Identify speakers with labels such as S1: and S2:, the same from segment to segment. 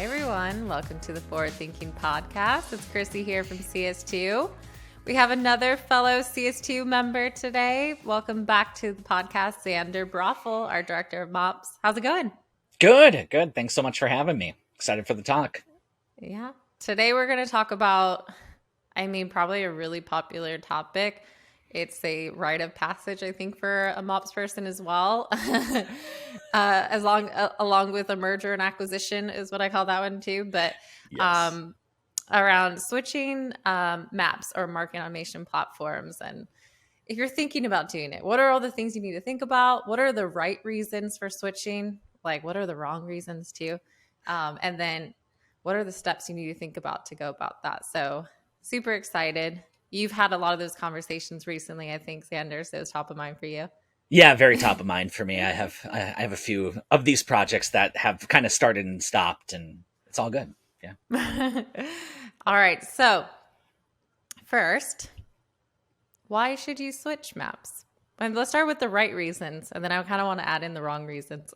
S1: Hi, everyone. Welcome to the Forward Thinking Podcast. It's Chrissy here from CS2. We have another fellow CS2 member today. Welcome back to the podcast, Xander Broeffle, our Director of MOps. How's it going?
S2: Good. Thanks so much for having me. Excited for the talk.
S1: Yeah. Today we're going to talk about, probably a really popular topic. It's a rite of passage, I think, for a MOPS person as well. Along with a merger and acquisition is what I call that one too. But
S2: Yes.
S1: around switching maps or marketing automation platforms. And if you're thinking about doing it, what are all the things you need to think about? What are the right reasons for switching? Like, what are the wrong reasons too? And then what are the steps you need to think about to go about that? So super excited. You've had a lot of those conversations recently, I think, Xander, so it's top of mind for you.
S2: Yeah, very top of mind for me. I have a few of these projects that have kind of started and stopped, and it's all good. Yeah.
S1: All right. So first, why should you switch maps? And let's start with the right reasons, and then I kind of want to add in the wrong reasons.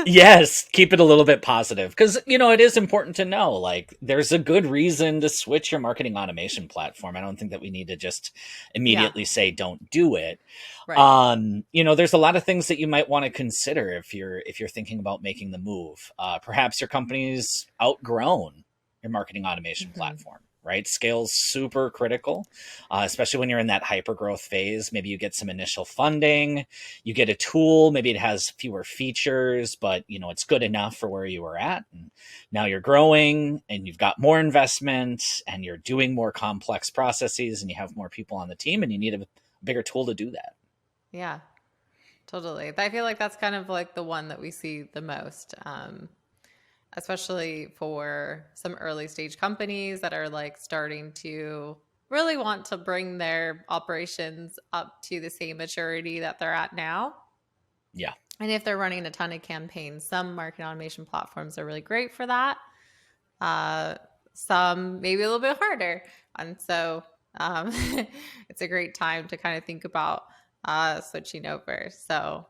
S2: Yes, keep it a little bit positive because, it is important to know, like, there's a good reason to switch your marketing automation platform. I don't think that we need to just immediately say don't do it.
S1: Right.
S2: There's a lot of things that you might want to consider if you're thinking about making the move. Perhaps your company's outgrown your marketing automation platform. Right? Scale's super critical, especially when you're in that hyper growth phase. Maybe you get some initial funding, you get a tool, maybe it has fewer features, but it's good enough for where you were at. And now you're growing and you've got more investment and you're doing more complex processes and you have more people on the team and you need a bigger tool to do that.
S1: Yeah, totally. I feel like that's kind of like the one that we see the most. Especially for some early stage companies that are like starting to really want to bring their operations up to the same maturity that they're at now.
S2: Yeah.
S1: And if they're running a ton of campaigns, some marketing automation platforms are really great for that. Some maybe a little bit harder. And so it's a great time to kind of think about switching over. So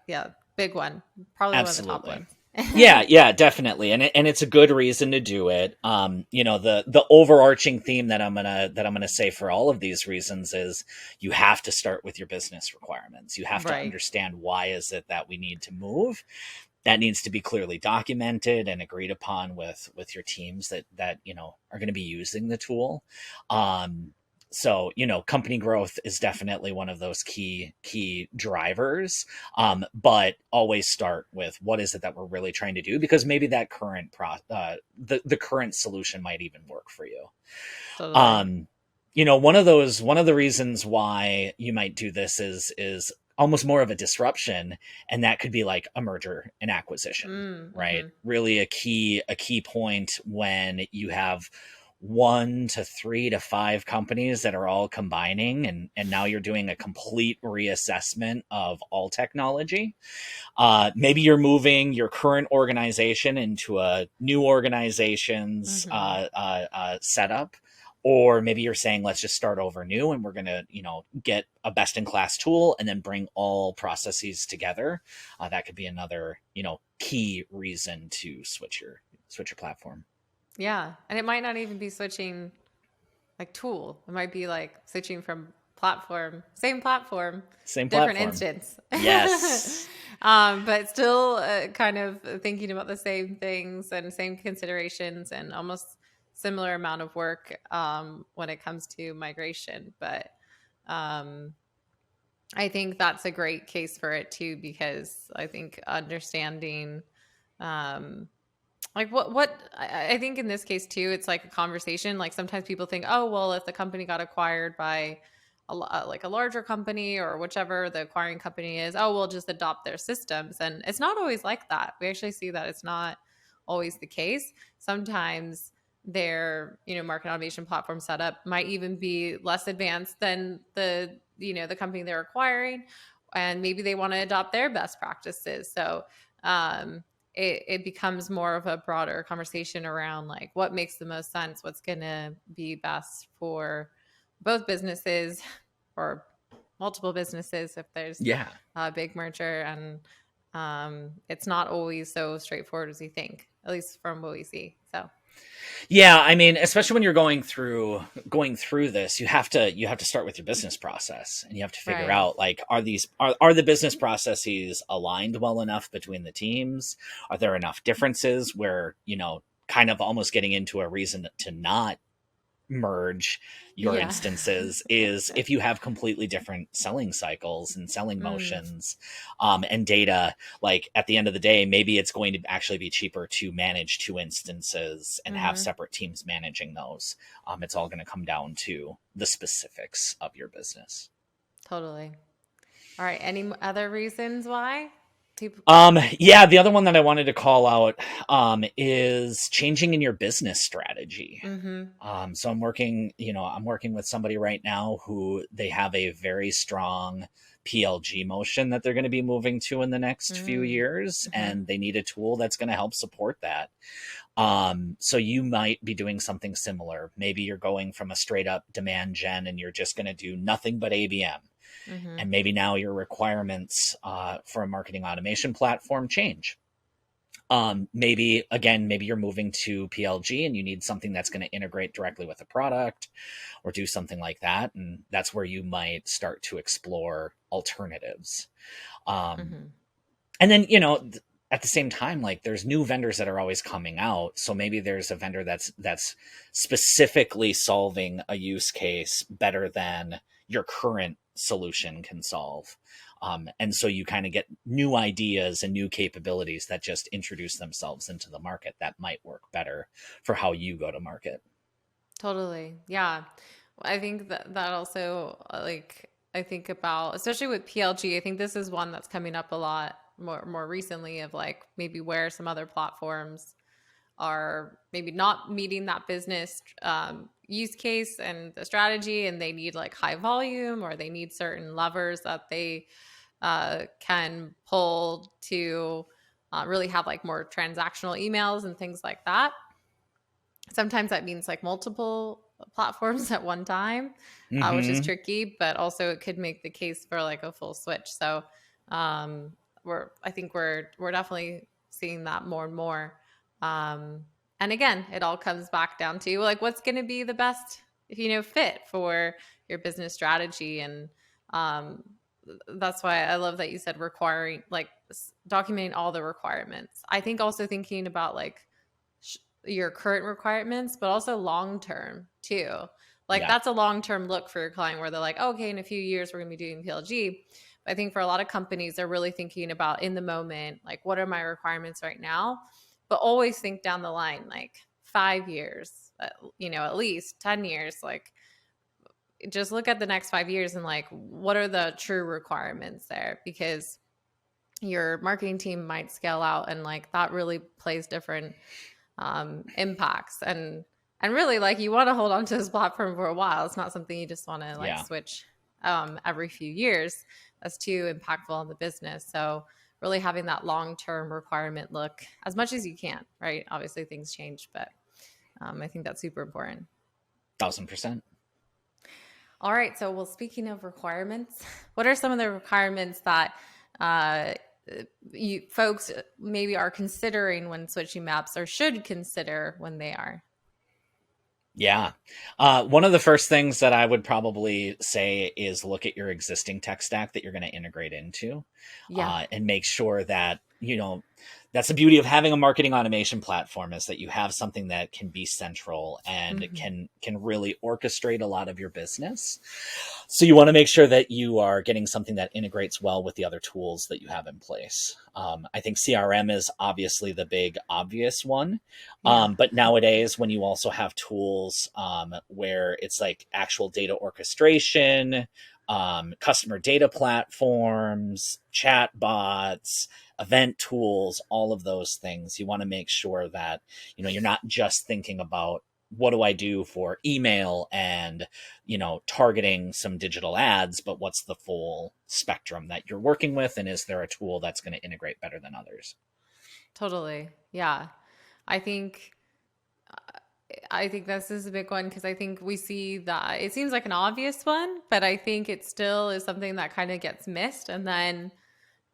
S1: yeah, big one. Probably
S2: Absolutely.
S1: one of the top ones.
S2: Yeah, definitely, and it's a good reason to do it. The overarching theme that I'm gonna say for all of these reasons is you have to start with your business requirements. You have to
S1: Right.
S2: understand why is it that we need to move. That needs to be clearly documented and agreed upon with your teams that are going to be using the tool. So company growth is definitely one of those key drivers, but always start with what is it that we're really trying to do, because maybe that current the current solution might even work for you.
S1: Totally.
S2: One of the reasons why you might do this is almost more of a disruption, and that could be like a merger and acquisition, right? Really a key point when you have 1 to 3 to 5 companies that are all combining, and now you're doing a complete reassessment of all technology. Maybe you're moving your current organization into a new organization's setup, or maybe you're saying, let's just start over new and we're going to, get a best in class tool and then bring all processes together. That could be another, key reason to switch your platform.
S1: Yeah. And it might not even be switching like tool. It might be like switching from platform, same platform, different instance.
S2: Yes.
S1: But still kind of thinking about the same things and same considerations and almost similar amount of work when it comes to migration. But I think that's a great case for it too, because I think understanding like what I think in this case too, it's like a conversation. Like sometimes people think, oh, well, if the company got acquired by like a larger company or whichever the acquiring company is, oh, we'll just adopt their systems. And it's not always like that. We actually see that it's not always the case. Sometimes their market automation platform setup might even be less advanced than the company they're acquiring, and maybe they want to adopt their best practices. So it becomes more of a broader conversation around like what makes the most sense, what's going to be best for both businesses or multiple businesses if there's
S2: Yeah.
S1: a big merger. And It's not always so straightforward as you think, at least from what we see. So
S2: Yeah, I mean, especially when you're going through this, you have to start with your business process, and you have to figure
S1: right.
S2: out, like, are the business processes aligned well enough between the teams? Are there enough differences where, kind of almost getting into a reason to not merge your
S1: Yeah.
S2: instances is if you have completely different selling cycles and selling
S1: Mm,
S2: motions, and data. Like, at the end of the day, maybe it's going to actually be cheaper to manage two instances and have
S1: mm-hmm.
S2: separate teams managing those. It's all going to come down to the specifics of your business.
S1: Totally. All right. Any other reasons why? People.
S2: Yeah, the other one that I wanted to call out, is changing in your business strategy.
S1: Mm-hmm.
S2: So I'm working with somebody right now who they have a very strong PLG motion that they're going to be moving to in the next few years,
S1: Mm-hmm.
S2: and they need a tool that's going to help support that. So you might be doing something similar. Maybe you're going from a straight up demand gen and you're just going to do nothing but ABM.
S1: Mm-hmm.
S2: And maybe now your requirements, for a marketing automation platform change. Maybe you're moving to PLG and you need something that's going to integrate directly with a product or do something like that. And that's where you might start to explore alternatives. Um,
S1: Mm-hmm.
S2: and then, at the same time, like, there's new vendors that are always coming out. So maybe there's a vendor that's specifically solving a use case better than your current solution can solve. And so you kind of get new ideas and new capabilities that just introduce themselves into the market that might work better for how you go to market.
S1: Totally. Yeah. I think that also, like, I think about, especially with PLG, I think this is one that's coming up a lot more recently, of like maybe where some other platforms are maybe not meeting that business use case and the strategy, and they need like high volume, or they need certain levers that they can pull to really have like more transactional emails and things like that. Sometimes that means like multiple platforms at one time, which is
S2: Mm-hmm.
S1: tricky, but also it could make the case for like a full switch. So um, I think we're definitely seeing that more and more. Um, and again, it all comes back down to like what's going to be the best, fit for your business strategy. And um, that's why I love that you said requiring, like, documenting all the requirements. I think also thinking about like your current requirements, but also long term too. Like,
S2: Yeah.
S1: that's a long term look for your client, where they're like, oh, okay, in a few years we're going to be doing PLG. But I think for a lot of companies, they're really thinking about in the moment, like, what are my requirements right now? But always think down the line, like 5 years, at least 10 years. Like, just look at the next 5 years and like, what are the true requirements there? Because your marketing team might scale out, and like that really plays different impacts. And really, like, you want to hold on to this platform for a while. It's not something you just want to like
S2: Yeah.
S1: switch every few years. That's too impactful on the business. So really having that long-term requirement look as much as you can, right? Obviously things change, but I think that's super important.
S2: 1,000%.
S1: All right. So, well, speaking of requirements, what are some of the requirements that uh, you folks maybe are considering when switching maps, or should consider when they are?
S2: Yeah. One of the first things that I would probably say is look at your existing tech stack that you're going to integrate into,
S1: Yeah.
S2: and make sure that, that's the beauty of having a marketing automation platform, is that you have something that can be central and
S1: Hmm.
S2: can really orchestrate a lot of your business. So you want to make sure that you are getting something that integrates well with the other tools that you have in place. I think CRM is obviously the big obvious one.
S1: Yeah.
S2: But nowadays, when you also have tools, where it's like actual data orchestration, customer data platforms, chat bots, event tools, all of those things, you want to make sure that, you're not just thinking about, what do I do for email and, targeting some digital ads, but what's the full spectrum that you're working with? And is there a tool that's going to integrate better than others?
S1: Totally. Yeah. I think I think this is a big one, because I think we see that it seems like an obvious one, but I think it still is something that kind of gets missed. And then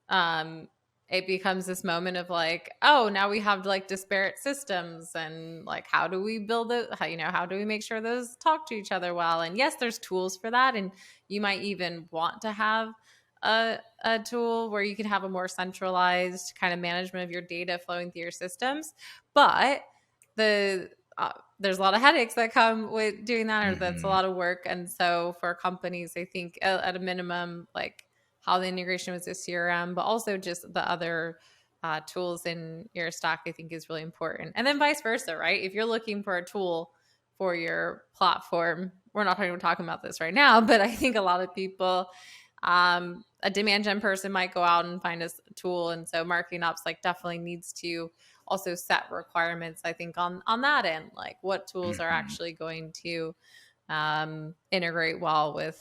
S1: um it becomes this moment of like, oh, now we have like disparate systems, and like, how do we build it? How do we make sure those talk to each other well? And yes, there's tools for that. And you might even want to have a tool where you can have a more centralized kind of management of your data flowing through your systems. But the there's a lot of headaches that come with doing that, or that's a lot of work. And so for companies, I think at a minimum, like how the integration with the CRM, but also just the other tools in your stack, I think is really important. And then vice versa, right? If you're looking for a tool for your platform, we're not talking about this right now, but I think a lot of people, a demand gen person might go out and find a tool. And so marketing ops like definitely needs to also set requirements, I think, on that end, like what tools are actually going to integrate well with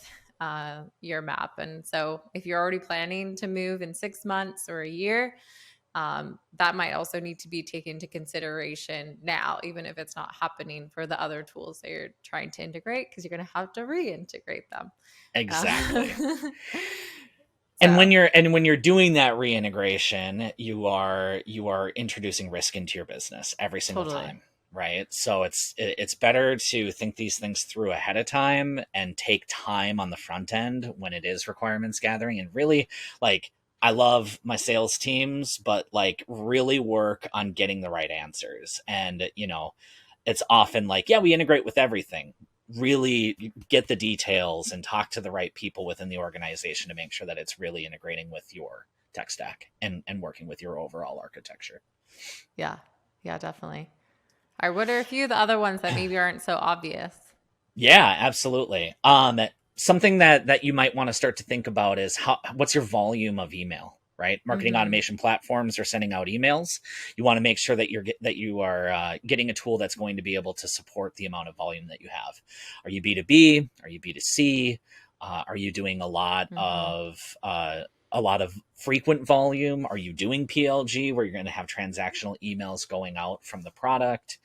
S1: your map. And so if you're already planning to move in 6 months or a year, that might also need to be taken into consideration now, even if it's not happening for the other tools that you're trying to integrate, because you're going to have to reintegrate them.
S2: Exactly.
S1: So.
S2: And when you're doing that reintegration, you are introducing risk into your business every single time, right? So it's better to think these things through ahead of time and take time on the front end when it is requirements gathering, and really, like, I love my sales teams, but like really work on getting the right answers. And it's often like, yeah, we integrate with everything. Really get the details and talk to the right people within the organization to make sure that it's really integrating with your tech stack and working with your overall architecture.
S1: Yeah, definitely. All right, what are a few of the other ones that maybe aren't so obvious?
S2: Yeah, absolutely. Something that you might want to start to think about is what's your volume of email, right? Marketing automation platforms are sending out emails. You want to make sure that you are getting a tool that's going to be able to support the amount of volume that you have. Are you B2B? Are you B2C? Are you doing a lot of frequent volume? Are you doing PLG, where you're going to have transactional emails going out from the product?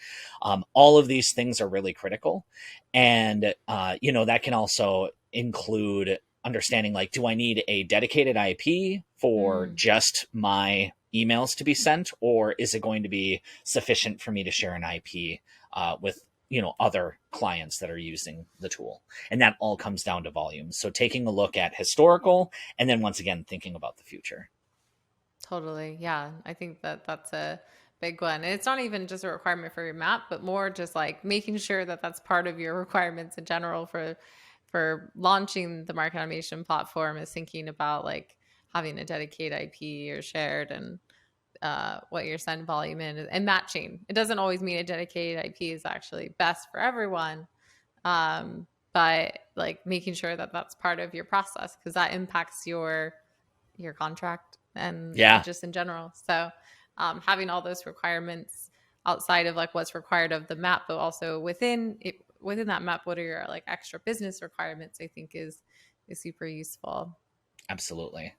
S2: All of these things are really critical. And, that can also include understanding, like, do I need a dedicated IP for just my emails to be sent, or is it going to be sufficient for me to share an IP with other clients that are using the tool? And that all comes down to volume. So taking a look at historical, and then once again thinking about the future.
S1: Totally. Yeah, I think that's a big one. And it's not even just a requirement for your map, but more just like making sure that that's part of your requirements in general for launching the market automation platform, is thinking about like having a dedicated IP or shared, and what your send volume is, and matching. It doesn't always mean a dedicated IP is actually best for everyone, but like making sure that that's part of your process, because that impacts your contract and just in general. So having all those requirements outside of like what's required of the map, but also within that map, what are your like extra business requirements, I think is super useful.
S2: Absolutely.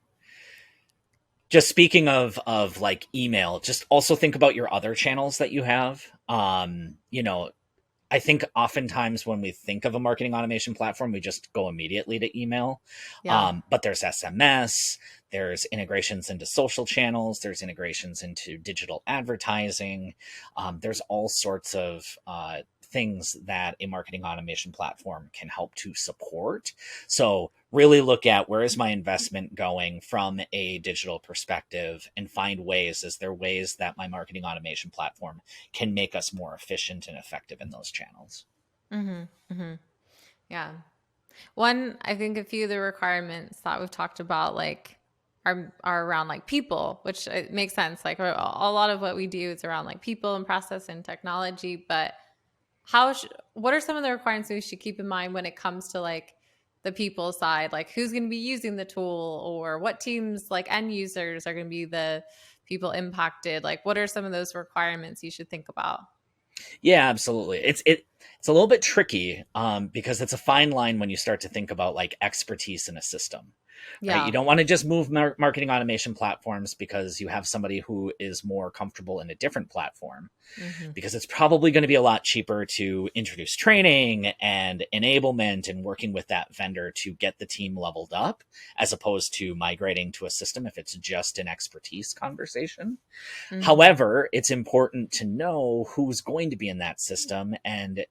S2: Just speaking of like email, just also think about your other channels that you have. I think oftentimes when we think of a marketing automation platform, we just go immediately to email. But there's SMS, there's integrations into social channels, there's integrations into digital advertising. There's all sorts of things that a marketing automation platform can help to support. So really look at, where is my investment going from a digital perspective, and find ways, is there ways that my marketing automation platform can make us more efficient and effective in those channels?
S1: Yeah. One, I think a few of the requirements that we've talked about, like, are around like people, which it makes sense. Like a lot of what we do is around like people and process and technology. But what are some of the requirements we should keep in mind when it comes to like the people side? Like, who's going to be using the tool, or what teams, like end users, are going to be the people impacted? Like, what are some of those requirements you should think about?
S2: Yeah, absolutely. It's a little bit tricky because it's a fine line when you start to think about like expertise in a system, right? You
S1: Yeah.
S2: don't want to just move marketing automation platforms because you have somebody who is more comfortable in a different platform,
S1: Mm-hmm.
S2: because it's probably going to be a lot cheaper to introduce training and enablement and working with that vendor to get the team leveled up, as opposed to migrating to a system if it's just an expertise conversation.
S1: Mm-hmm.
S2: However, it's important to know who's going to be in that system, and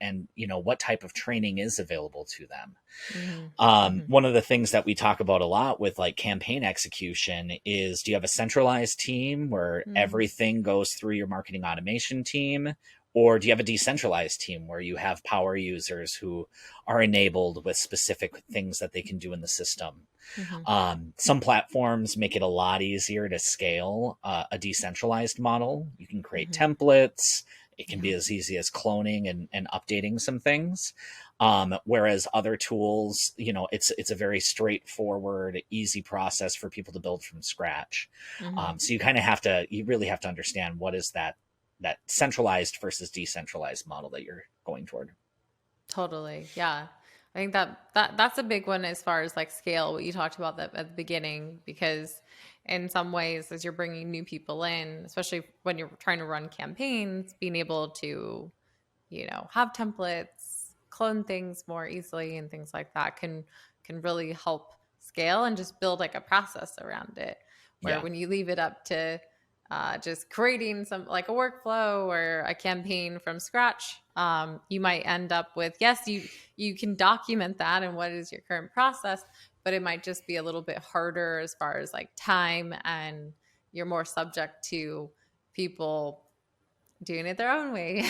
S2: what type of training is available to them.
S1: Mm-hmm. Mm-hmm.
S2: One of the things that we talk about a lot with like campaign execution is, do you have a centralized team where
S1: Mm-hmm.
S2: everything goes through your marketing automation team? Or do you have a decentralized team where you have power users who are enabled with specific things that they can do in the system?
S1: Mm-hmm.
S2: Some platforms make it a lot easier to scale a decentralized model. You can create
S1: Mm-hmm.
S2: templates. It can
S1: Yeah.
S2: be as easy as cloning and updating some things. Whereas other tools, it's a very straightforward, easy process for people to build from scratch.
S1: Mm-hmm.
S2: So you really have to understand what is that centralized versus decentralized model that you're going toward.
S1: Totally. Yeah. I think that's a big one as far as like scale, what you talked about that at the beginning, because in some ways, as you're bringing new people in, especially when you're trying to run campaigns, being able to, have templates, clone things more easily and things like that can really help scale and just build like a process around it. Where
S2: Yeah.
S1: when you leave it up to just creating some like a workflow or a campaign from scratch, you might end up with, yes, you can document that and what is your current process, but it might just be a little bit harder as far as like time, and you're more subject to people doing it their own way,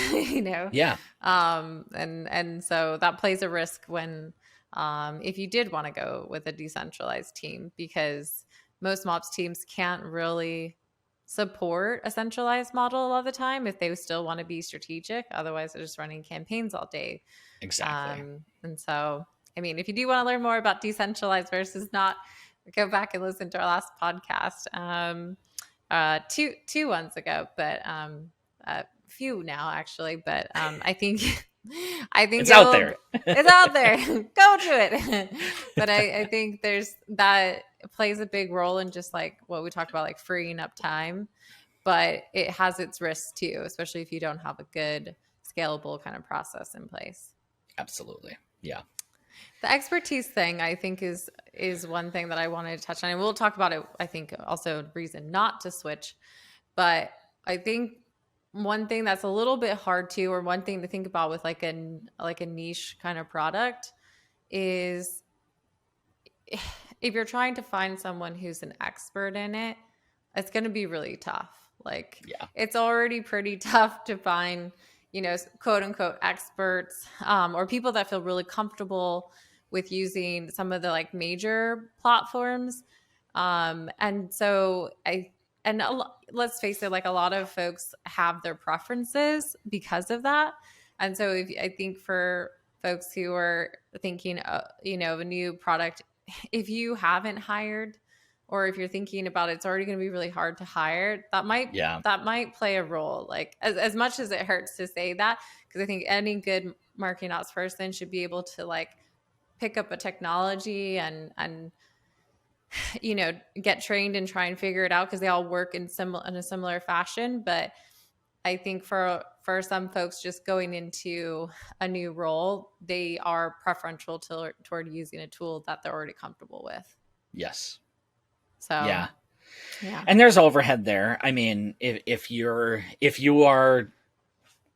S2: Yeah.
S1: and so that plays a risk when, if you did want to go with a decentralized team, because most MOPS teams can't really support a centralized model a lot of the time if they still want to be strategic. Otherwise, they're just running campaigns all day.
S2: Exactly.
S1: And so, I mean, if you do want to learn more about decentralized versus not, go back and listen to our last podcast, two ones ago, but a few now actually. But I think I think
S2: It's out
S1: it'll
S2: there.
S1: it's out there. Go to it. But I think there's that plays a big role in just like what we talked about, like freeing up time. But it has its risks too, especially if you don't have a good scalable kind of process in place.
S2: Absolutely. Yeah.
S1: The expertise thing, I think, is one thing that I wanted to touch on, and we'll talk about it. I think also a reason not to switch, but I think one thing that's a little bit hard to, or one thing to think about with like a niche kind of product, is if you're trying to find someone who's an expert in it, it's going to be really tough. Like,
S2: Yeah.
S1: it's already pretty tough to find, quote unquote experts, or people that feel really comfortable with using some of the like major platforms. And so let's face it, like a lot of folks have their preferences because of that. And so I think for folks who are thinking, of a new product, if you haven't hired, or if you're thinking about it, it's already going to be really hard to hire,
S2: Yeah.
S1: that might play a role, like as much as it hurts to say that, because I think any good marketing ops person should be able to like pick up a technology and get trained and try and figure it out, because they all work in a similar fashion. But I think for some folks just going into a new role, they are preferential toward using a tool that they're already comfortable with.
S2: Yes.
S1: So,
S2: Yeah.
S1: yeah.
S2: And there's overhead there. I mean, if you are,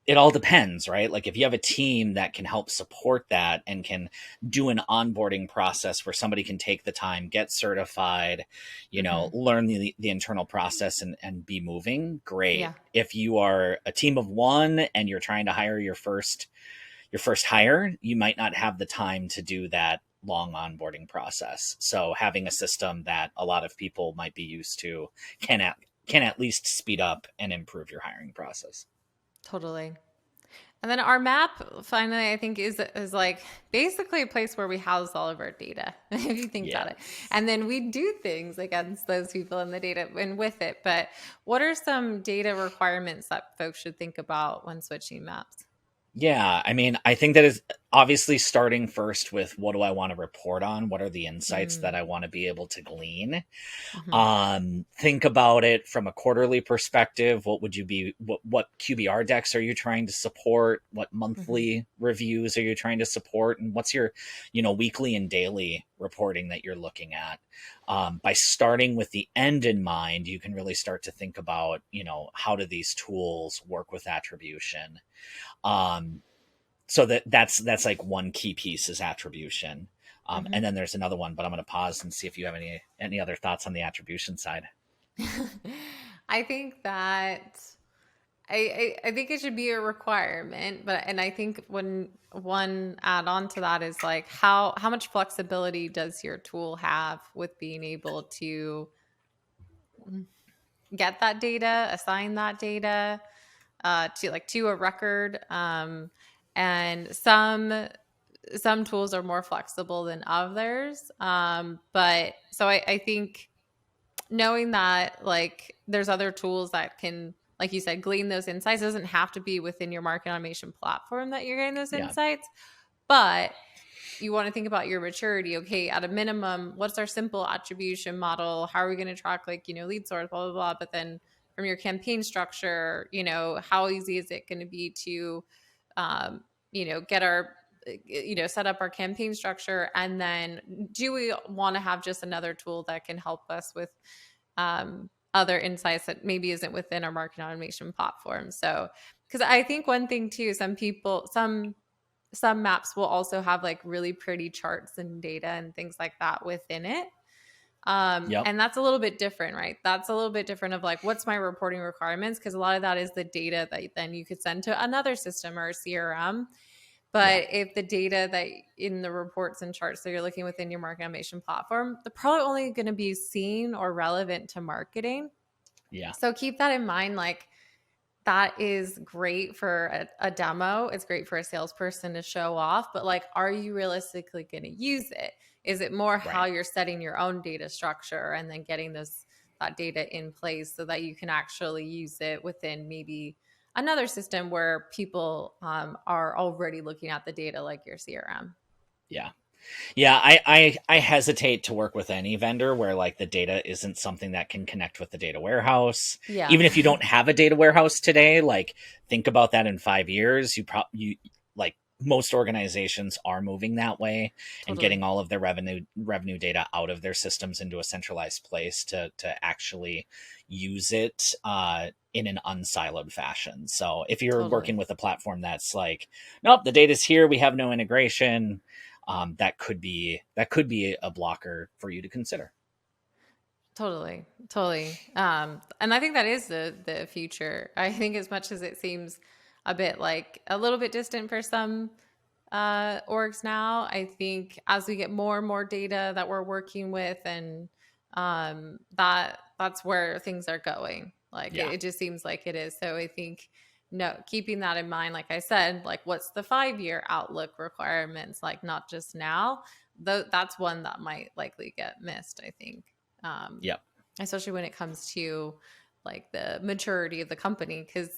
S2: it all depends, right? Like if you have a team that can help support that and can do an onboarding process where somebody can take the time, get certified,
S1: Mm-hmm.
S2: learn the internal process and be moving, great.
S1: Yeah.
S2: If you are a team of one and you're trying to hire your first hire, you might not have the time to do that long onboarding process. So having a system that a lot of people might be used to can at least speed up and improve your hiring process.
S1: Totally. And then our map, finally, I think is like basically a place where we house all of our data, if you think
S2: Yeah.
S1: about it. And then we do things against those people in the data and with it. But what are some data requirements that folks should think about when switching maps?
S2: Yeah, I mean, I think that is obviously starting first with what do I want to report on? What are the insights that
S1: Mm,
S2: I want to be able to glean?
S1: hmm
S2: Think about it from a quarterly perspective. What QBR decks are you trying to support? What
S1: hmm
S2: monthly reviews are you trying to support? And what's your, weekly and daily reporting that you're looking at? By starting with the end in mind, you can really start to think about, how do these tools work with attribution? Um, so that's like one key piece is attribution.
S1: hmm
S2: And then there's another one, but I'm going to pause and see if you have any other thoughts on the attribution side.
S1: I think that I think it should be a requirement, but and I think when one add on to that is like how much flexibility does your tool have with being able to get that data, assign that data to a record, and some tools are more flexible than others, but so I think knowing that like there's other tools that can, like you said, glean those insights. It doesn't have to be within your market automation platform that you're getting those
S2: Yeah,
S1: insights, but you want to think about your maturity. Okay, at a minimum, what's our simple attribution model? How are we going to track lead source, blah blah blah. But then from your campaign structure, how easy is it going to be to get our set up our campaign structure, and then do we want to have just another tool that can help us with other insights that maybe isn't within our marketing automation platform? So because I think one thing too, some maps will also have like really pretty charts and data and things like that within it.
S2: yep,
S1: And that's a little bit different, right? That's a little bit different of like, what's my reporting requirements? Because a lot of that is the data that then you could send to another system or a CRM.
S2: yeah,
S1: But if the data that in the reports and charts that you're looking within your market automation platform, they're probably only going to be seen or relevant to marketing.
S2: yeah,
S1: So keep that in mind. Like, that is great for a demo. It's great for a salesperson to show off, but like, are you realistically going to use it? Is it more how
S2: right.
S1: you're setting your own data structure and then getting that data in place so that you can actually use it within maybe another system where people are already looking at the data, like your CRM?
S2: Yeah. Yeah, I hesitate to work with any vendor where like the data isn't something that can connect with the data warehouse.
S1: Yeah,
S2: Even if you don't have a data warehouse today, like think about that in 5 years. You like most organizations are moving that way and
S1: totally,
S2: getting all of their revenue data out of their systems into a centralized place to actually use it in an unsiloed fashion. So if you're
S1: totally.
S2: working with a platform that's like, nope, the data's here, we have no integration, that could be a blocker for you to consider.
S1: Totally, totally. And I think that is the future. I think as much as it seems a bit like a little bit distant for some orgs now, I think as we get more and more data that we're working with, and that's where things are going. Like
S2: Yeah,
S1: it just seems like it is. So I think no, keeping that in mind, like I said, like what's the 5-year outlook requirements, like not just now. Though that's one that might likely get missed, I think, um,
S2: yep,
S1: especially when it comes to like the maturity of the company. Because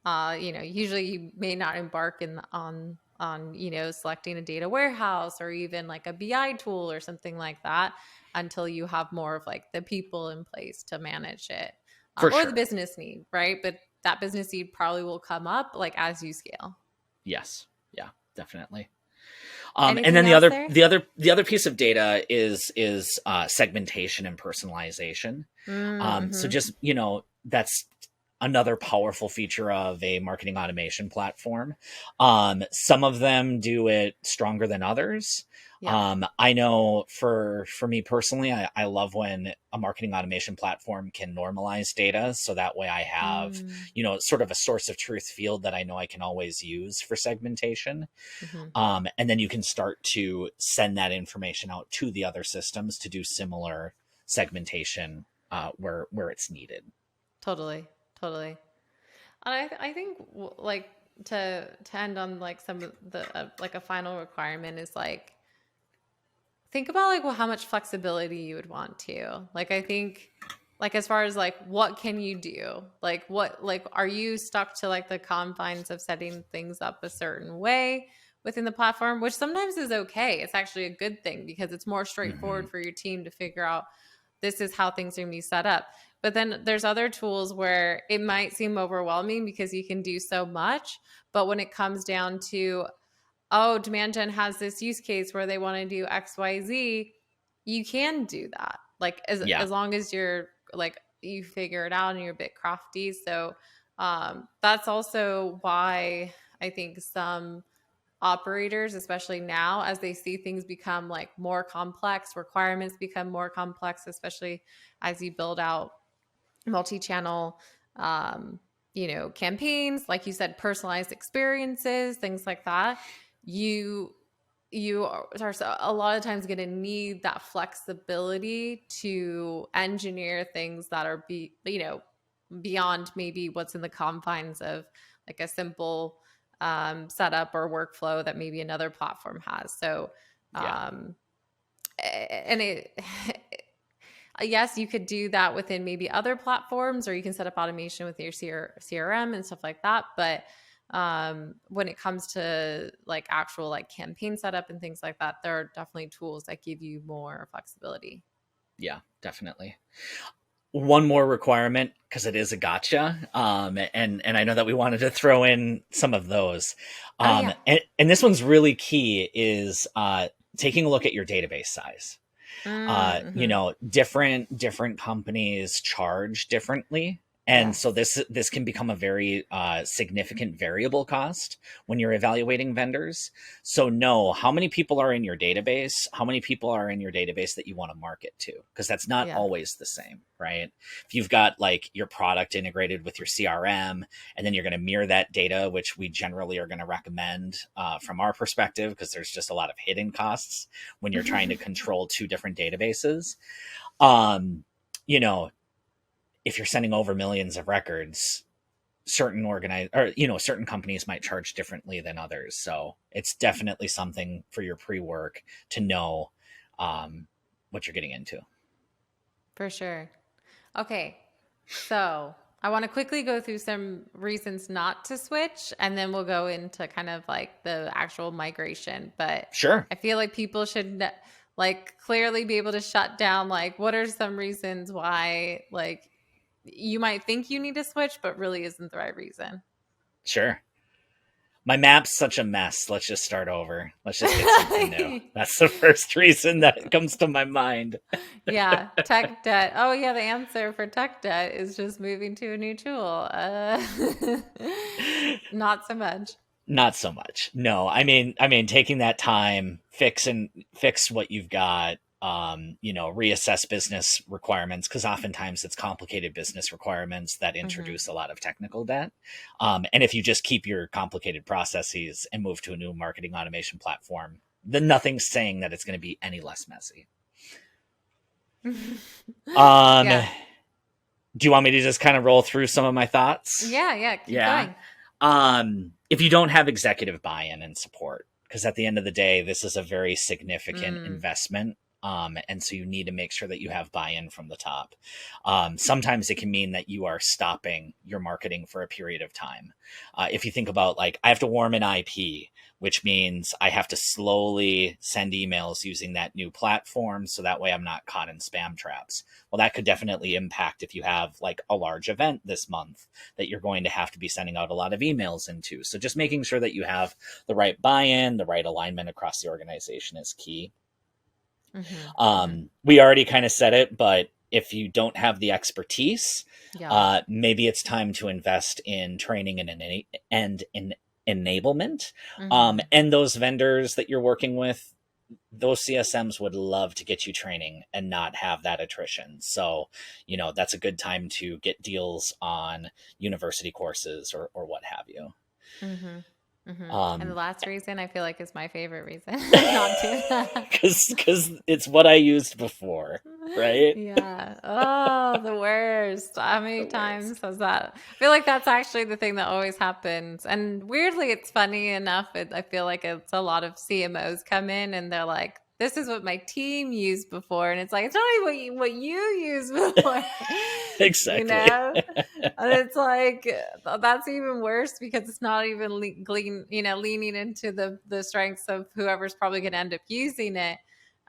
S1: usually you may not embark on selecting a data warehouse or even like a BI tool or something like that until you have more of like the people in place to manage it,
S2: for
S1: or the
S2: sure.
S1: business need, right? But that business need probably will come up like as you scale.
S2: Yes, yeah, definitely. And
S1: Anything
S2: then the
S1: else
S2: other
S1: there?
S2: the other the other piece of data is segmentation and personalization. So
S1: Mm-hmm.
S2: just that's another powerful feature of a marketing automation platform. Some of them do it stronger than others.
S1: Yep.
S2: I know for me personally, I love when a marketing automation platform can normalize data, so that way I have
S1: Mm-hmm.
S2: sort of a source of truth field that I know I can always use for segmentation.
S1: Mm-hmm.
S2: And then you can start to send that information out to the other systems to do similar segmentation where it's needed.
S1: Totally. Totally. And I think like to end on like some of the like a final requirement is like think about like how much flexibility you would want to. Like I think like as far as like what can you do, like what, like are you stuck to like the confines of setting things up a certain way within the platform, which sometimes is okay. It's actually a good thing because it's more
S2: Mm-hmm.
S1: straightforward for your team to figure out this is how things are going to be set up. But then there's other tools where it might seem overwhelming because you can do so much, but when it comes down to, oh, demand gen has this use case where they want to do XYZ, you can do that. Like
S2: Yeah.
S1: as long as you're like you figure it out and you're a bit crafty. So that's also why I think some operators, especially now, as they see things become like more complex, requirements become more complex, especially as you build out multi-channel campaigns, like you said, personalized experiences, things like that. You are a lot of times going to need that flexibility to engineer things that are beyond maybe what's in the confines of like a simple setup or workflow that maybe another platform has. So
S2: Yeah.
S1: and it yes, you could do that within maybe other platforms, or you can set up automation with your CRM and stuff like that. But when it comes to like actual like campaign setup and things like that, there are definitely tools that give you more flexibility.
S2: Yeah, definitely. One more requirement, because it is a gotcha, and I know that we wanted to throw in some of those,
S1: Oh yeah.
S2: and this one's really key, is taking a look at your database size.
S1: Mm-hmm.
S2: Different companies charge differently, and so
S1: Yes.
S2: this can become a very significant variable cost when you're evaluating vendors. So know how many people are in your database, how many people are in your database that you want to market to, because that's not
S1: Yeah.
S2: always the same, right? If you've got like your product integrated with your CRM, and then you're going to mirror that data, which we generally are going to recommend from our perspective, because there's just a lot of hidden costs when you're trying to control two different databases. Um, you know, if you're sending over millions of records, certain companies might charge differently than others. So it's definitely something for your pre-work to know what you're getting into.
S1: For sure. Okay. So I want to quickly go through some reasons not to switch, and then we'll go into kind of like the actual migration. But
S2: Sure.
S1: I feel like people should like clearly be able to shut down like what are some reasons why like you might think you need to switch, but really isn't the right reason.
S2: Sure. My map's such a mess. Let's just start over. Let's just get something new. That's the first reason that comes to my mind.
S1: Yeah, tech debt. Oh, yeah, the answer for tech debt is just moving to a new tool. Not so much.
S2: Not so much. No, I mean, taking that time, fix what you've got. Reassess business requirements, because oftentimes it's complicated business requirements that
S1: Hmm.
S2: introduce a lot of technical debt. And if you just keep your complicated processes and move to a new marketing automation platform, then nothing's saying that it's going to be any less messy. Um,
S1: Yeah.
S2: do you want me to just kind of roll through some of my thoughts?
S1: Yeah, yeah, keep
S2: Yeah.
S1: going.
S2: If you don't have executive buy-in and support, because at the end of the day, this is a very significant
S1: Mm,
S2: investment. And so you need to make sure that you have buy-in from the top. Sometimes it can mean that you are stopping your marketing for a period of time. If you think about, like, I have to warm an IP, which means I have to slowly send emails using that new platform, so that way I'm not caught in spam traps. Well, that could definitely impact if you have like a large event this month that you're going to have to be sending out a lot of emails into. So just making sure that you have the right buy-in, the right alignment across the organization is key.
S1: mm-hmm, mm-hmm.
S2: We already kind of said it, but if you don't have the expertise,
S1: Yeah.
S2: maybe it's time to invest in training and in enablement.
S1: Mm-hmm.
S2: And those vendors that you're working with, those CSMs would love to get you training and not have that attrition. So, that's a good time to get deals on university courses or what have you.
S1: Mm-hmm. Mm-hmm. And the
S2: Um,
S1: last reason I feel like is my favorite reason not to.
S2: because it's what I used before, right?
S1: Yeah. Oh, the worst. How many
S2: The
S1: times
S2: worst.
S1: has that? I feel like that's actually the thing that always happens. And weirdly, it's funny enough. I feel like it's a lot of CMOs come in and they're like, this is what my team used before. And it's like, it's not even what you used before,
S2: Exactly.
S1: And it's like, that's even worse because it's not even leaning into the strengths of whoever's probably going to end up using it.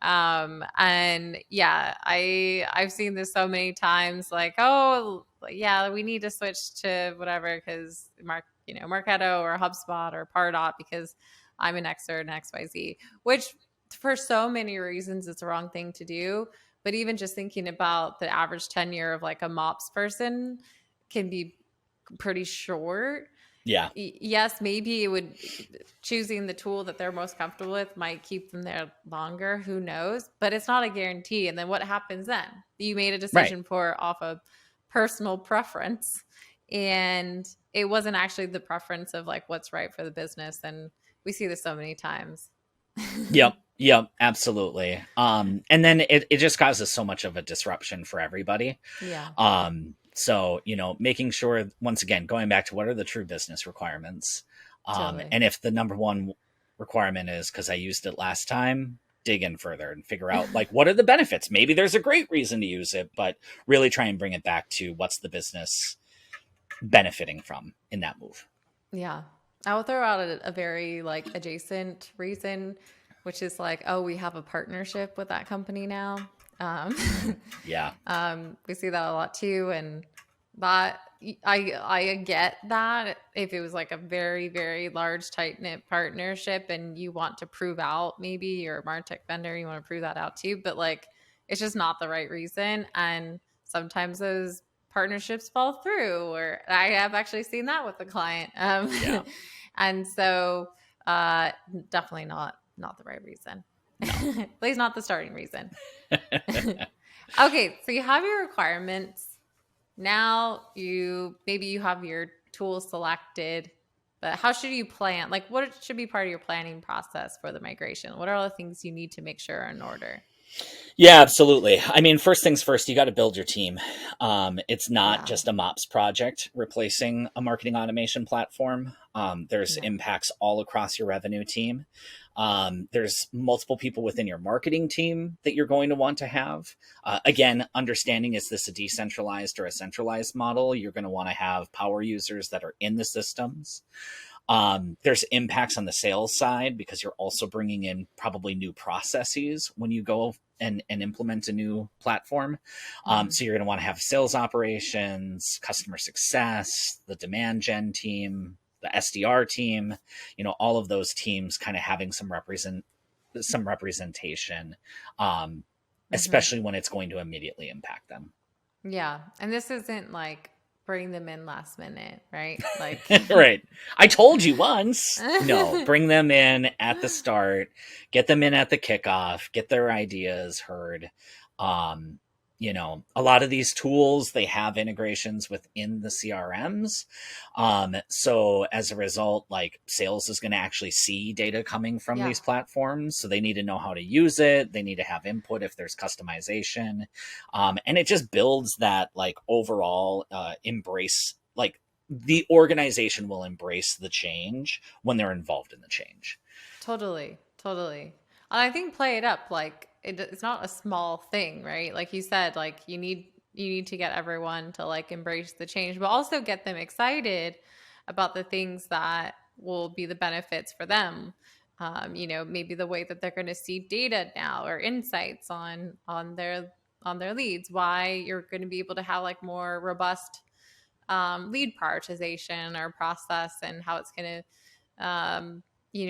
S1: And yeah, I've seen this so many times, like, oh yeah, we need to switch to whatever because Marketo or HubSpot or Pardot because I'm an X or an XYZ, which for so many reasons it's the wrong thing to do. But even just thinking about the average tenure of like a MOPS person can be pretty short.
S2: Yeah.
S1: Yes, maybe it would, choosing the tool that they're most comfortable with might keep them there longer. Who knows? But it's not a guarantee. And then what happens then? You made a
S2: Right.
S1: decision for off of personal preference, and it wasn't actually the preference of like what's right for the business. And we see this so many times.
S2: Yep. Yep. Absolutely. And then it just causes so much of a disruption for everybody.
S1: Yeah.
S2: So, making sure, once again, going back to what are the true business requirements.
S1: Totally.
S2: And if the number one requirement is because I used it last time, dig in further and figure out like what are the benefits. Maybe there's a great reason to use it, but really try and bring it back to what's the business benefiting from in that move.
S1: Yeah. I will throw out a very like adjacent reason, which is like, oh, we have a partnership with that company now.
S2: Yeah.
S1: We see that a lot too. And that I get that if it was like a very, very large, tight knit partnership and you want to prove out, maybe you're a MarTech vendor, you want to prove that out too. But like, it's just not the right reason. And sometimes those partnerships fall through, or I have actually seen that with a client.
S2: Yeah.
S1: And so definitely not the right reason. At least not the starting reason. Okay, so you have your requirements. Now maybe you have your tools selected, but how should you plan? Like, what should be part of your planning process for the migration? What are all the things you need to make sure are in order?
S2: Yeah, absolutely. I mean, first things first, you got to build your team. It's not
S1: Yeah.
S2: just a MOPS project replacing a marketing automation platform. There's impacts all across your revenue team. There's multiple people within your marketing team that you're going to want to have. Again, understanding is this a decentralized or a centralized model? You're going to want to have power users that are in the systems. There's impacts on the sales side because you're also bringing in probably new processes when you go and implement a new platform. So you're going to want to have sales operations, customer success, the demand gen team, the SDR team, all of those teams kind of having some representation, especially when it's going to immediately impact them.
S1: Yeah. And this isn't like bring them in last minute, right? Like,
S2: right. I told you once. No, bring them in at the start, get them in at the kickoff, get their ideas heard. A lot of these tools, they have integrations within the CRMs. So as a result, like sales is going to actually see data coming from these platforms. So they need to know how to use it. They need to have input if there's customization. And it just builds that like overall embrace, like the organization will embrace the change when they're involved in the change.
S1: Totally. And I think play it up. Like it's not a small thing, right? Like you said, like you need to get everyone to like embrace the change, but also get them excited about the things that will be the benefits for them. Maybe the way that they're going to see data now or insights on their leads, why you're going to be able to have like more robust lead prioritization or process, and how it's going to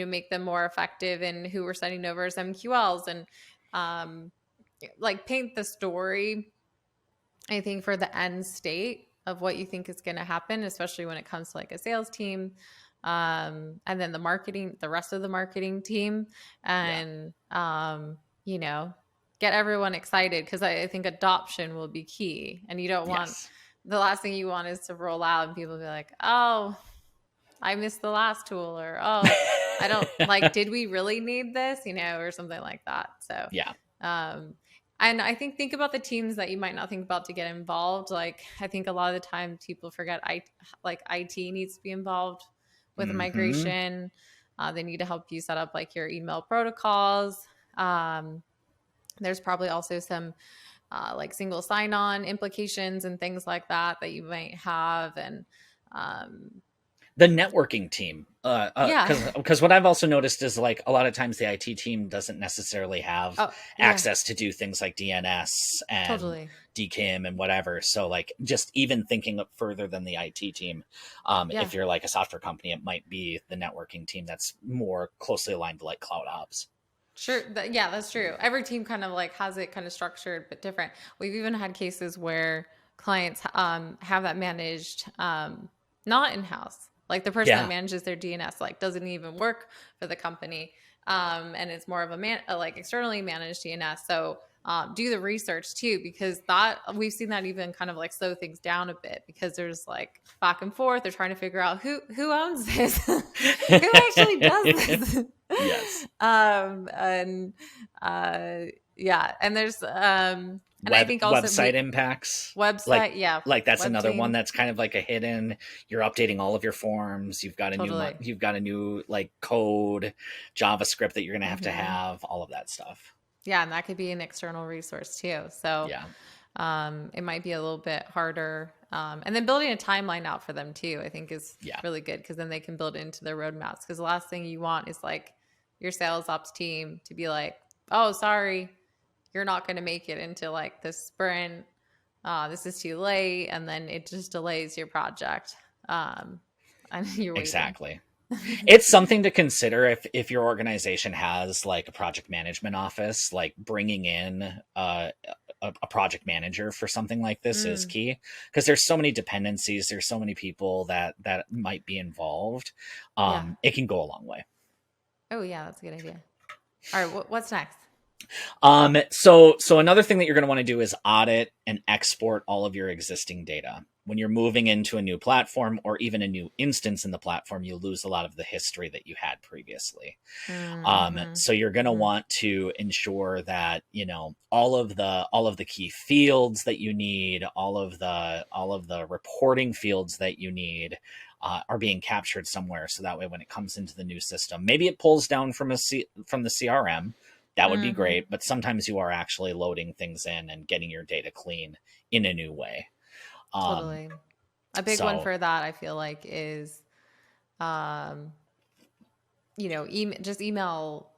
S1: make them more effective in who we're sending over as MQLs, and like paint the story, I think, for the end state of what you think is going to happen, especially when it comes to like a sales team, and then the rest of the marketing team, and get everyone excited, because I think adoption will be key, and you don't want the last thing you want is to roll out and people be like, oh, I missed the last tool, or oh, I don't like, did we really need this, or something like that. So and I think about the teams that you might not think about to get involved. Like I think a lot of the time people forget IT needs to be involved with a migration. They need to help you set up like your email protocols. There's probably also some like single sign-on implications and things like that that you might have, and um,
S2: the networking team,
S1: yeah.
S2: because what I've also noticed is like a lot of times the IT team doesn't necessarily have
S1: Oh, yeah,
S2: access to do things like DNS and
S1: totally.
S2: DKIM and whatever. So like just even thinking up further than the IT team,
S1: Yeah.
S2: if you're like a software company, it might be the networking team that's more closely aligned to like cloud ops.
S1: Sure. Yeah, that's true. Every team kind of like has it kind of structured, but different. We've even had cases where clients have that managed not in house. Like the person that
S2: Yeah,
S1: manages their DNS like doesn't even work for the company, and it's more of a like externally managed DNS. So do the research too, because that we've seen that even kind of like slow things down a bit because there's like back and forth. They're trying to figure out who owns this, who actually does this.
S2: yes.
S1: And yeah, and there's and I think also
S2: Website impacts, like
S1: website, yeah,
S2: that's
S1: web
S2: another one
S1: team,
S2: that's kind of like a hidden. You're updating all of your forms.
S1: totally.
S2: You've got a new like code, JavaScript that you're gonna to
S1: Hmm.
S2: have all of that stuff.
S1: Yeah, and that could be an external resource too. So
S2: Yeah,
S1: it might be a little bit harder. And then building a timeline out for them too, I think is
S2: yeah,
S1: really good because then they can build it into their roadmaps. Because the last thing you want is like your sales ops team to be like, oh, sorry, you're not going to make it into like this sprint. This is too late. And then it just delays your project. And you're waiting.
S2: exactly. It's something to consider if your organization has like a project management office, like bringing in a project manager for something like this is
S1: Mm,
S2: key because there's so many dependencies, there's so many people that might be involved.
S1: yeah.
S2: It can go a long way.
S1: Oh, yeah. That's a good idea. All right. What's next?
S2: So another thing that you're going to want to do is audit and export all of your existing data. When you're moving into a new platform or even a new instance in the platform, you lose a lot of the history that you had previously.
S1: Mm-hmm.
S2: So you're going to
S1: Mm-hmm.
S2: want to ensure that all of the key fields that you need, all of the reporting fields that you need. Are being captured somewhere, so that way when it comes into the new system, maybe it pulls down from the CRM. That would be
S1: Mm-hmm.
S2: great, but sometimes you are actually loading things in and getting your data clean in a new way. Um,
S1: Totally. A big one
S2: so
S1: for that, I feel like, is um, just email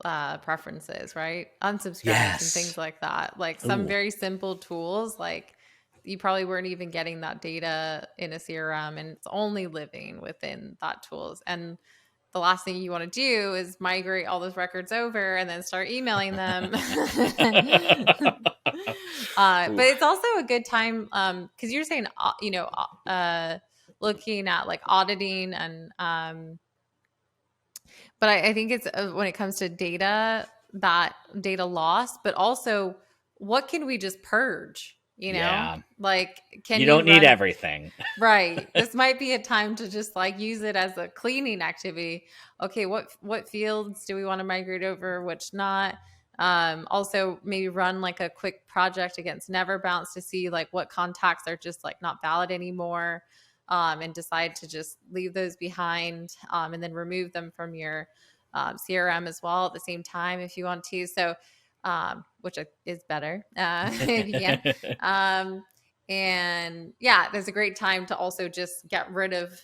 S1: preferences, right? Unsubscribes and things
S2: yes,
S1: like that. Like some
S2: ooh,
S1: very simple tools, like you probably weren't even getting that data in a CRM and it's only living within that tools. And the last thing you want to do is migrate all those records over and then start emailing them. But
S2: ooh,
S1: it's also a good time because you're saying, looking at like auditing and but I think it's when it comes to data, that data loss, but also what can we just purge?
S2: yeah.
S1: Like can
S2: You
S1: you
S2: don't need
S1: run
S2: everything.
S1: right? This might be a time to just like use it as a cleaning activity. Okay, what fields do we want to migrate over, which not? Also maybe run like a quick project against Never Bounce to see like what contacts are just like not valid anymore, and decide to just leave those behind, and then remove them from your CRM as well at the same time if you want to. So, which is better if you can. Um, and yeah, there's a great time to also just get rid of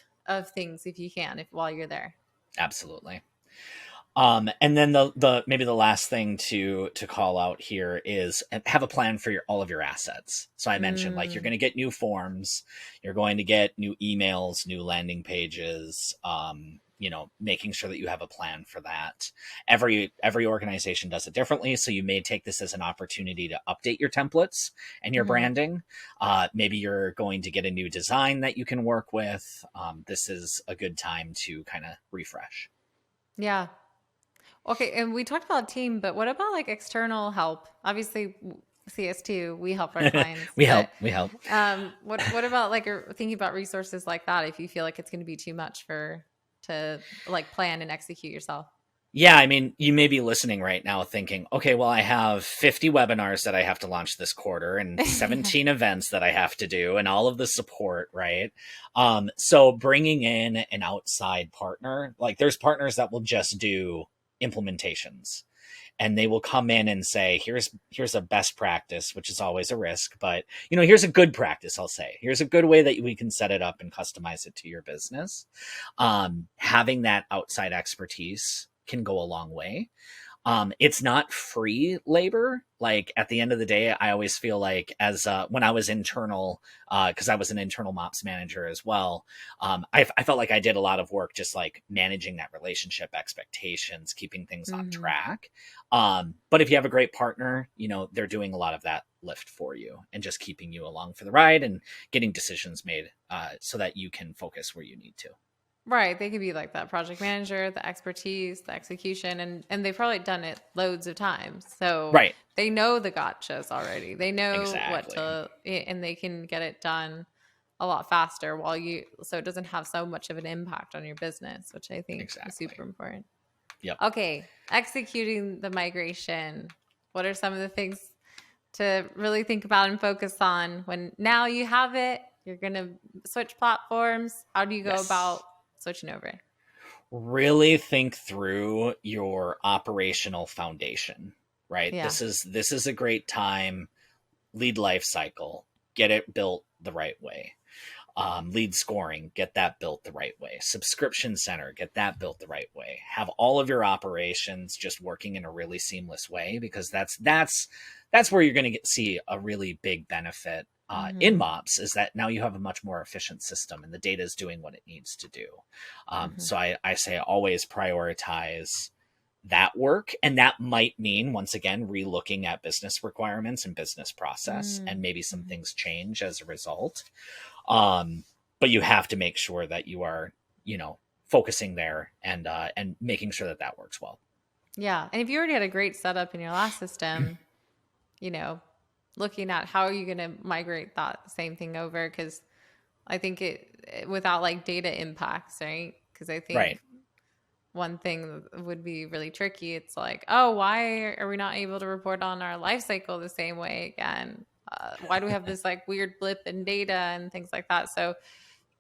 S1: things if you can, if while you're there.
S2: Absolutely. And then the maybe the last thing to call out here is have a plan for your all of your assets. So I mentioned like you're
S1: Mm,
S2: going to get new forms, you're going to get new emails, new landing pages. Making sure that you have a plan for that. Every organization does it differently, so you may take this as an opportunity to update your templates and your
S1: hmm.
S2: branding. Maybe you're going to get a new design that you can work with. This is a good time to kind of refresh.
S1: Yeah. Okay, and we talked about team, but what about like external help? Obviously, CS2, we help our clients,
S2: We
S1: but
S2: help. We help.
S1: what about like thinking about resources like that if you feel like it's going to be too much for to like plan and execute yourself?
S2: Yeah, I mean, you may be listening right now thinking, okay, well, I have 50 webinars that I have to launch this quarter and
S1: Yeah.
S2: 17 events that I have to do and all of the support, right? So bringing in an outside partner, like there's partners that will just do implementations and they will come in and say, here's a best practice, which is always a risk, but here's a good practice. I'll say, here's a good way that we can set it up and customize it to your business. Having that outside expertise can go a long way. It's not free labor. Like at the end of the day, I always feel like as when I was internal, because I was an internal MOPS manager as well, I felt like I did a lot of work just like managing that relationship, expectations, keeping things on track. But if you have a great partner, they're doing a lot of that lift for you and just keeping you along for the ride and getting decisions made so that you can focus where you need to.
S1: Right. They could be like that project manager, the expertise, the execution, and they've probably done it loads of times. So
S2: right.
S1: They know the gotchas already. They know what
S2: Exactly.
S1: to, and they can get it done a lot faster so it doesn't have so much of an impact on your business, which I think is super important.
S2: Yep.
S1: Okay. Executing the migration. What are some of the things to really think about and focus on when now you have it, you're going to switch platforms? How do you go about switching over?
S2: Really think through your operational foundation, right?
S1: Yeah.
S2: This is a great time. Lead life cycle, get it built the right way. Lead scoring, get that built the right way. Subscription center, get that built the right way. Have all of your operations just working in a really seamless way, because that's where you're going to see a really big benefit in MOPS, is that now you have a much more efficient system and the data is doing what it needs to do. So I say always prioritize that work. And that might mean, once again, relooking at business requirements and business process, and maybe some things change as a result. But you have to make sure that you are, focusing there and making sure that works well.
S1: Yeah. And if you already had a great setup in your last system, looking at how are you going to migrate that same thing over? Because I think it without like data impacts, right? Because I think one thing that would be really tricky. It's like, oh, why are we not able to report on our life cycle the same way again? Why do we have this like weird blip in data and things like that? So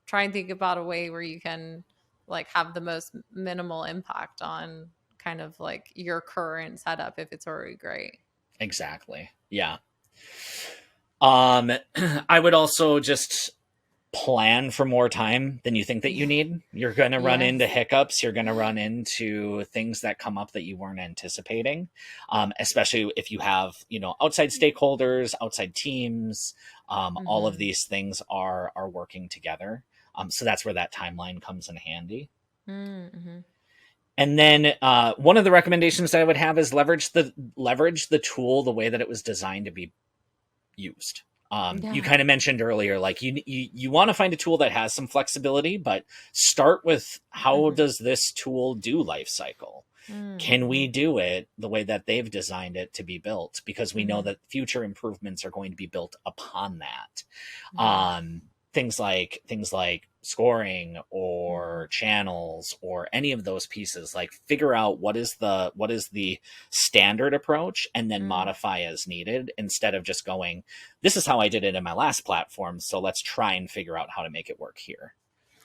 S1: try and think about a way where you can like have the most minimal impact on kind of like your current setup if it's already great.
S2: Exactly. Yeah. I would also just plan for more time than you think that you need. You're going to run into hiccups. You're going to run into things that come up that you weren't anticipating, especially if you have, outside stakeholders, outside teams. All of these things are working together. So that's where that timeline comes in handy. And then one of the recommendations I would have is leverage the tool the way that it was designed to be used. You kind of mentioned earlier, like you want to find a tool that has some flexibility, but start with how does this tool do life cycle? Can we do it the way that they've designed it to be built? Because we know that future improvements are going to be built upon that. Things like scoring or channels or any of those pieces, like figure out what is the standard approach and then modify as needed, instead of just going, this is how I did it in my last platform, so let's try and figure out how to make it work here.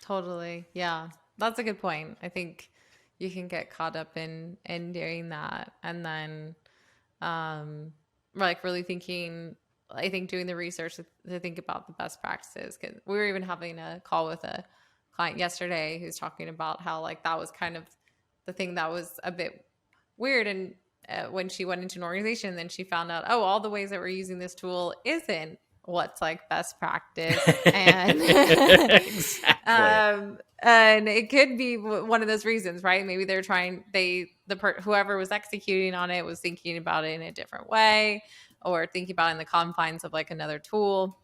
S1: Totally. Yeah. That's a good point. I think you can get caught up in doing that. And then like really thinking, I think doing the research to think about the best practices, because we were even having a call with a client yesterday who's talking about how like that was kind of the thing that was a bit weird. And when she went into an organization, then she found out, oh, all the ways that we're using this tool isn't what's like best practice. And
S2: exactly.
S1: And it could be one of those reasons, right? Maybe they're trying, whoever was executing on it was thinking about it in a different way, or thinking about it in the confines of like another tool.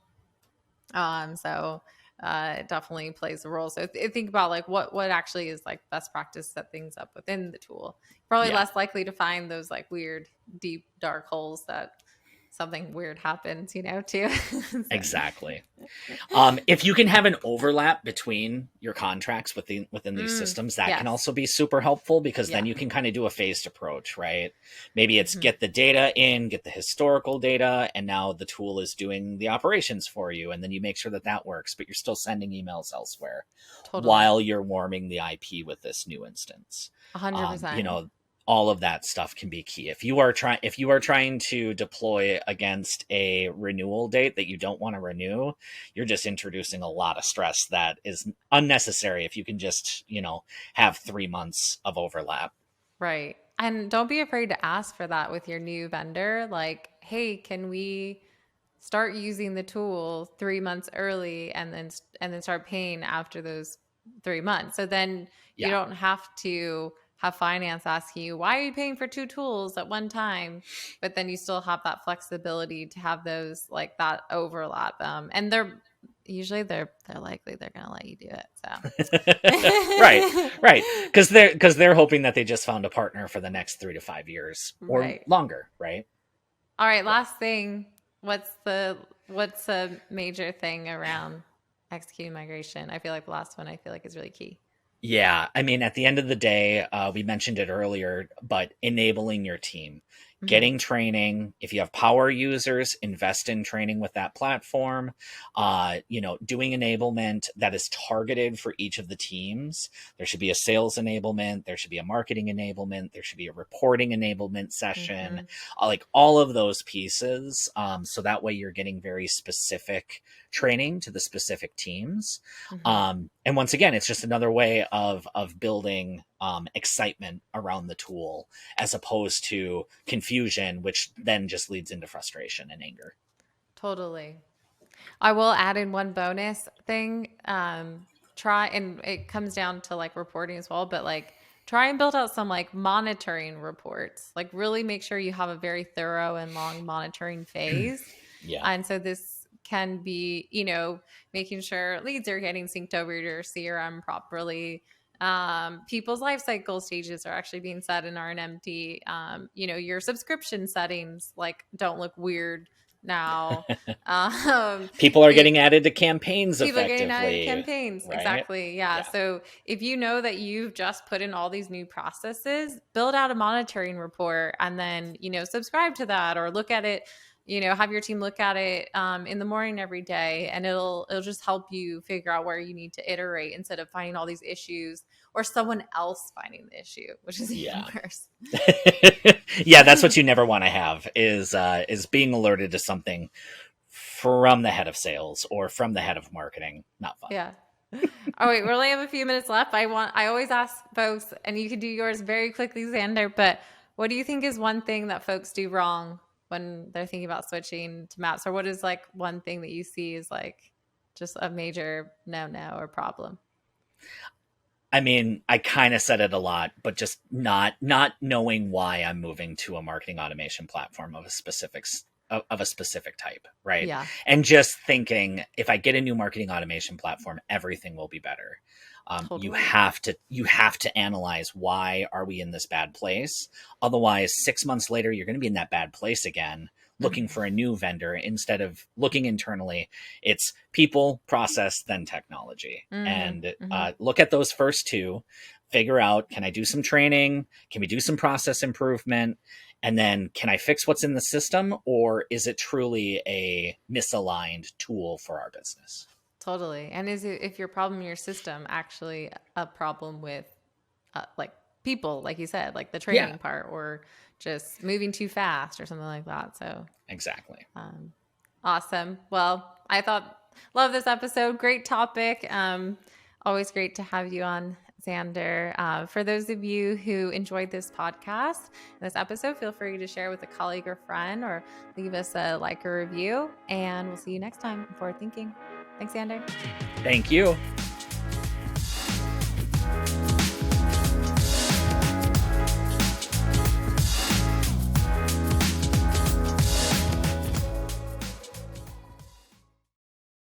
S1: So it definitely plays a role. So think about like what actually is like best practice, set things up within the tool. Probably less likely to find those like weird, deep, dark holes that something weird happens, too. So.
S2: Exactly. If you can have an overlap between your contracts within these systems, that can also be super helpful, because then you can kind of do a phased approach, right? Maybe it's get the data in, get the historical data, and now the tool is doing the operations for you. And then you make sure that works, but you're still sending emails elsewhere while you're warming the IP with this new instance.
S1: 100%.
S2: all of that stuff can be key. If you are trying to deploy against a renewal date that you don't want to renew, you're just introducing a lot of stress that is unnecessary if you can just, have 3 months of overlap.
S1: Right. And don't be afraid to ask for that with your new vendor. Like, hey, can we start using the tool 3 months early and then start paying after those 3 months? So then you
S2: Yeah.
S1: don't have to have finance ask you, why are you paying for 2 tools at one time? But then you still have that flexibility to have those, like, that overlap. And they're likely they're going to let you do it. So
S2: right. Because they're hoping that they just found a partner for the next 3 to 5 years or
S1: right.
S2: longer. Right.
S1: All right. Last thing. What's a major thing around executing migration? I feel like the last one is really key.
S2: Yeah, I mean, at the end of the day, we mentioned it earlier, but enabling your team, getting training. If you have power users, invest in training with that platform. Doing enablement that is targeted for each of the teams. There should be a sales enablement. There should be a marketing enablement. There should be a reporting enablement session. Like all of those pieces. So that way you're getting very specific training to the specific teams. And once again, it's just another way of building excitement around the tool as opposed to confusion, which then just leads into frustration and anger.
S1: Totally. I will add in one bonus thing. Try, and it comes down to like reporting as well, but like try and build out some like monitoring reports. Like really make sure you have a very thorough and long monitoring phase.
S2: Yeah.
S1: And so this can be, making sure leads are getting synced over to your CRM properly. People's life cycle stages are actually being set and aren't empty. Your subscription settings like don't look weird now.
S2: People are getting added to campaigns
S1: People are
S2: effectively.
S1: getting added to campaigns.
S2: Right?
S1: Exactly. Yeah. So if you know that you've just put in all these new processes, build out a monitoring report and then, subscribe to that or look at it, have your team look at it in the morning every day, and it'll just help you figure out where you need to iterate instead of finding all these issues or someone else finding the issue, which is even worse.
S2: Yeah, that's what you never want to have is being alerted to something from the head of sales or from the head of marketing. Not fun.
S1: Yeah. Oh wait, we only have a few minutes left. I always ask folks, and you can do yours very quickly, Xander, but what do you think is one thing that folks do wrong when they're thinking about switching to Maps? Or what is like one thing that you see is like just a major no or problem?
S2: I mean, I kind of said it a lot, but just not knowing why I'm moving to a marketing automation platform of a specific type, right?
S1: Yeah.
S2: And just thinking, if I get a new marketing automation platform, everything will be better.
S1: Totally.
S2: You have to analyze, why are we in this bad place? Otherwise, 6 months later, you're going to be in that bad place again, looking for a new vendor instead of looking internally. It's people, process, then technology. And look at those first two, figure out, can I do some training? Can we do some process improvement? And then can I fix what's in the system, or is it truly a misaligned tool for our business?
S1: Totally. And if your problem in your system actually a problem with like people, like you said, like the training part, or just moving too fast or something like that. So
S2: exactly.
S1: Awesome. Well, love this episode. Great topic. Always great to have you on, Xander. For those of you who enjoyed this podcast, this episode, feel free to share with a colleague or friend, or leave us a like or review. And we'll see you next time on Forward Thinking. Thanks, Xander.
S2: Thank you.